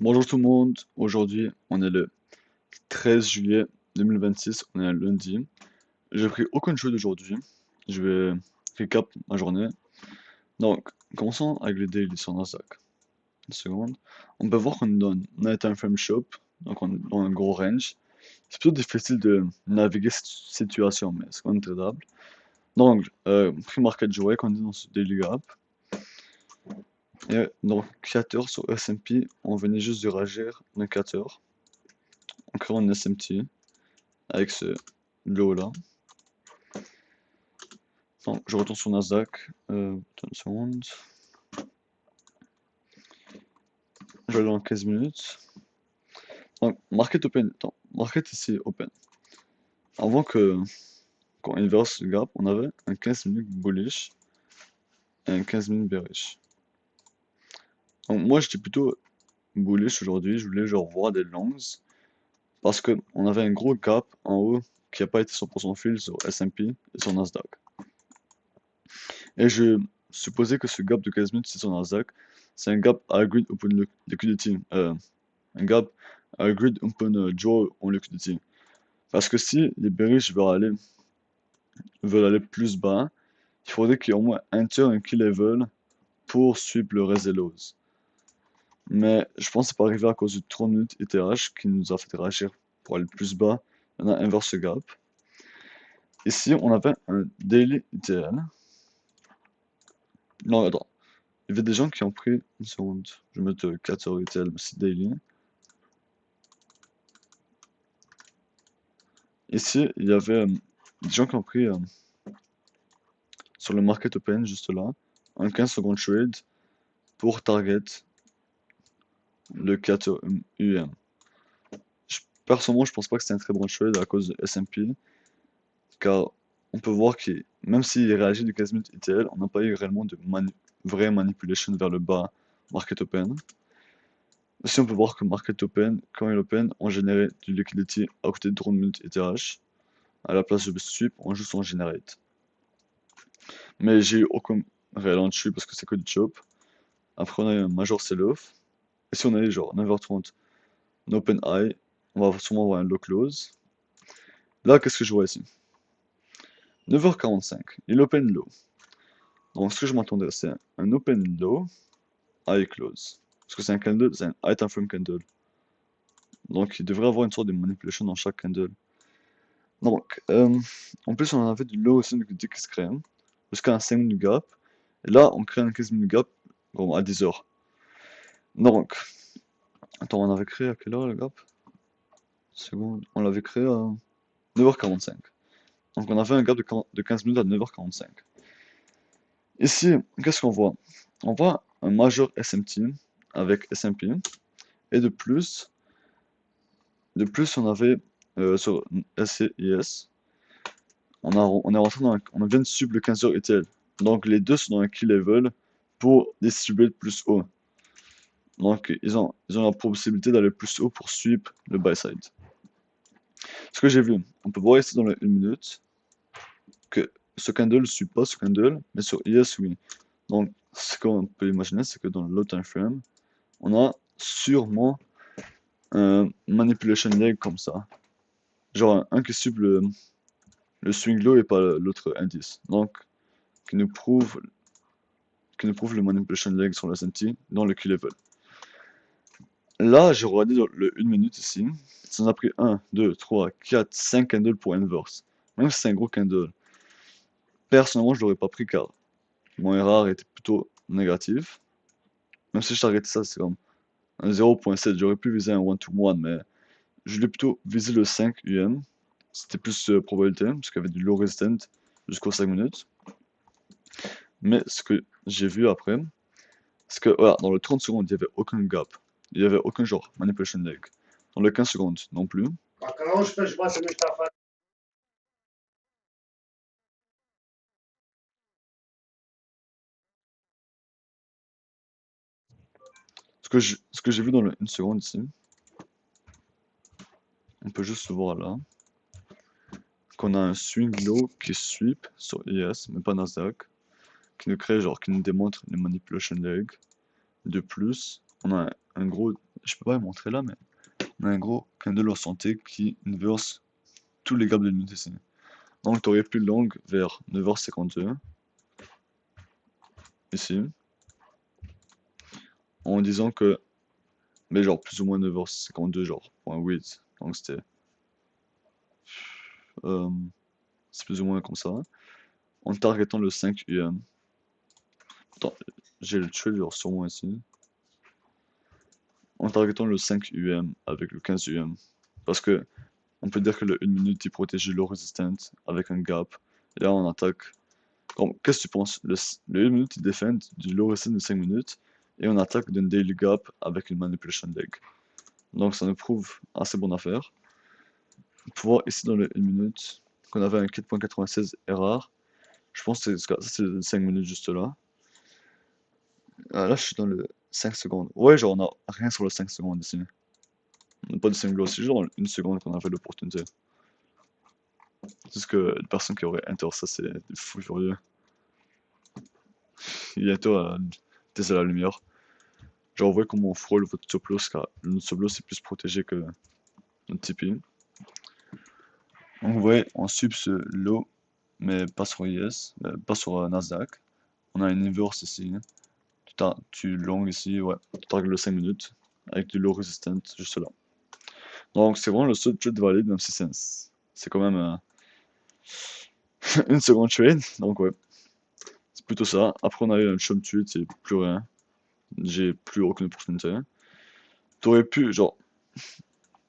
Bonjour tout le monde, aujourd'hui on est le 13 juillet 2026, on est un lundi. J'ai pris aucun jeu d'aujourd'hui, je vais recap ma journée. Donc, commençons avec le daily sur Nasdaq. Une seconde. On peut voir qu'on est dans un time frame shop, donc on est dans un gros range. C'est plutôt difficile de naviguer cette situation, mais c'est quand même traitable. Donc, prix market joué, qu'on est dans ce daily gap. Et donc, 4 heures sur S&P, on venait juste de réagir dans 4 heures. On crée un SMT avec ce lot là. Donc, je retourne sur Nasdaq. Attends une seconde. Je vais aller dans 15 minutes. Donc, market open. Attends, market ici open. Avant qu'on inverse le gap, on avait un 15 minutes bullish et un 15 minutes bearish. Donc, moi, j'étais plutôt bullish aujourd'hui. Je voulais genre voir des longs parce qu'on avait un gros gap en haut qui n'a pas été 100% fill sur S&P et sur Nasdaq. Et je supposais que ce gap de 15 minutes, c'est sur Nasdaq. C'est un gap agreed open liquidity. Un gap agreed open draw on liquidity. Parce que si les bearish veulent aller plus bas, il faudrait qu'il y ait au moins enter un key level pour suivre le reste des lows. Mais je pense que c'est pas arrivé à cause du 30 minutes ETH qui nous a fait réagir pour aller plus bas. On a inverse gap. Ici, on avait un daily ETL. Non, attends. Il y avait des gens qui ont pris une seconde. Je vais mettre 4 heures ETL, mais c'est daily. Ici, il y avait des gens qui ont pris sur le market open, juste là, un 15 secondes trade pour target le 4 UM. Personnellement, je pense pas que c'est un très bon trade à cause de S&P, car on peut voir que même s'il réagit de 15 minutes ETL, on n'a pas eu réellement de vraie manipulation vers le bas market open. Aussi, on peut voir que market open, quand il open, on générait du liquidity à côté de 30 minutes ETH. À la place de sweep, on joue son generate. Mais j'ai eu aucun réel entry parce que c'est que du chop. Après, on a eu un major sell-off. Et si on a eu genre 9h30, un open high, on va sûrement avoir un low close. Là, qu'est-ce que je vois ici? 9h45, il open low. Donc, ce que je m'attendais, c'est un open low, high close. Parce que c'est un candle, c'est un high time frame candle. Donc, il devrait avoir une sorte de manipulation dans chaque candle. Donc, en plus, on en avait du low aussi qui se crée, jusqu'à un 5 minutes gap. Et là, on crée un 15 minutes gap bon, à 10h. Donc, attends, on avait créé à quelle heure le gap? Seconde. On l'avait créé à 9h45. Donc on a fait un gap de 15 minutes à 9h45. Ici, qu'est-ce qu'on voit? On voit un major SMT avec SMP. Et de plus on avait sur SCIS, on est rentré on vient de suivre le 15h ETL. Donc les deux sont dans un key level pour distribuer le plus haut. Donc ils ont la possibilité d'aller plus haut pour suivre le buy side. Ce que j'ai vu, on peut voir ici dans la 1 minute que ce candle ne suit pas ce candle, mais sur IS oui. Donc ce qu'on peut imaginer, c'est que dans le low time frame, on a sûrement un manipulation leg comme ça. Genre un qui suit le swing low et pas l'autre indice. Donc qui nous prouve le manipulation leg sur le S&T dans le Q-level. Là, j'ai regardé le 1 minute ici. Ça nous a pris 1, 2, 3, 4, 5 candles pour inverse. Même si c'est un gros candle. Personnellement, je l'aurais pas pris car mon erreur était plutôt négatif. Même si je targetais ça, c'est comme un 0.7. J'aurais pu viser un 1-to-1, mais je l'ai plutôt visé le 5 UM. C'était plus probabilité, parce qu'il y avait du low resistant jusqu'aux 5 minutes. Mais ce que j'ai vu après, c'est que voilà, dans le 30 secondes, il n'y avait aucun gap. Il n'y avait aucun genre manipulation leg. Dans le 15 secondes non plus. Ce que j'ai vu dans le 1 seconde ici, on peut juste voir là, qu'on a un swing low qui sweep sur IS, mais pas Nasdaq, qui nous démontre les manipulation leg. De plus, on a un gros je peux pas le montrer là, mais on a un gros candle au santé qui inverse tous les gaps de l'unité ici. Donc, tu aurais plus long vers 9h52, ici, en disant que, mais genre plus ou moins 9h52, genre, point 8. Donc, euh, c'est plus ou moins comme ça. En targetant le 5 UM. Attends, j'ai le trade genre sur moi ici. En targetant le 5 UM avec le 15 UM. Parce que on peut dire que le 1 minute il protège le resistant avec un gap. Et là on attaque. Qu'est-ce que tu penses? Le 1 minute il défend du low resistant de 5 minutes. Et on attaque d'un daily gap avec une manipulation leg. Donc ça nous prouve assez bonne affaire. Pour voir ici dans le 1 minute qu'on avait un 4.96 erreur. Je pense que c'est le 5 minutes juste là. Ah, là je suis dans le 5 secondes. Ouais, genre on a rien sur le 5 secondes ici. On n'a pas de single, c'est genre une seconde qu'on a fait l'opportunité. C'est ce que les personnes qui auraient Enter, ça c'est des fous furieux. Il y a toi, t'es à la lumière. Genre, on voit comment on frôle votre stop loss, car notre stop loss est plus protégé que notre TP. Donc, vous voyez, on sub ce low, mais pas sur IS, pas sur Nasdaq. On a une inverse ici. Tu long ici, ouais, tu target le 5 minutes avec du low resistant juste là. Donc, c'est vraiment le seul trade valide, même si c'est quand même une seconde trade. Donc, ouais. C'est plutôt ça. Après, on a eu un chum tweet, c'est plus rien. J'ai plus aucune opportunité. T'aurais pu, genre,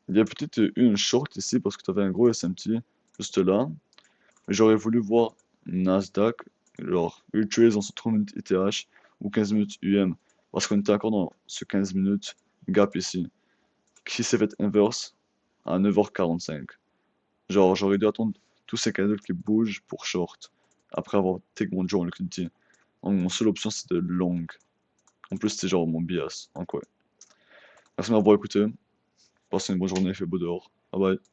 il y a peut-être eu une short ici parce que t'avais un gros SMT juste là. Mais j'aurais voulu voir Nasdaq, genre, retrace dans ce 30 minutes ETH ou 15 minutes UM. Parce qu'on était encore dans ce 15 minutes gap ici. Qui s'est fait inverse à 9h45. Genre, j'aurais dû attendre tous ces candles qui bougent pour short. Après avoir take mon draw en liquidity. Donc, mon seule option c'était long. En plus, c'est genre mon bias. Donc, ouais. Merci de m'avoir écouté. Passez une bonne journée, il fait beau dehors. Bye bye.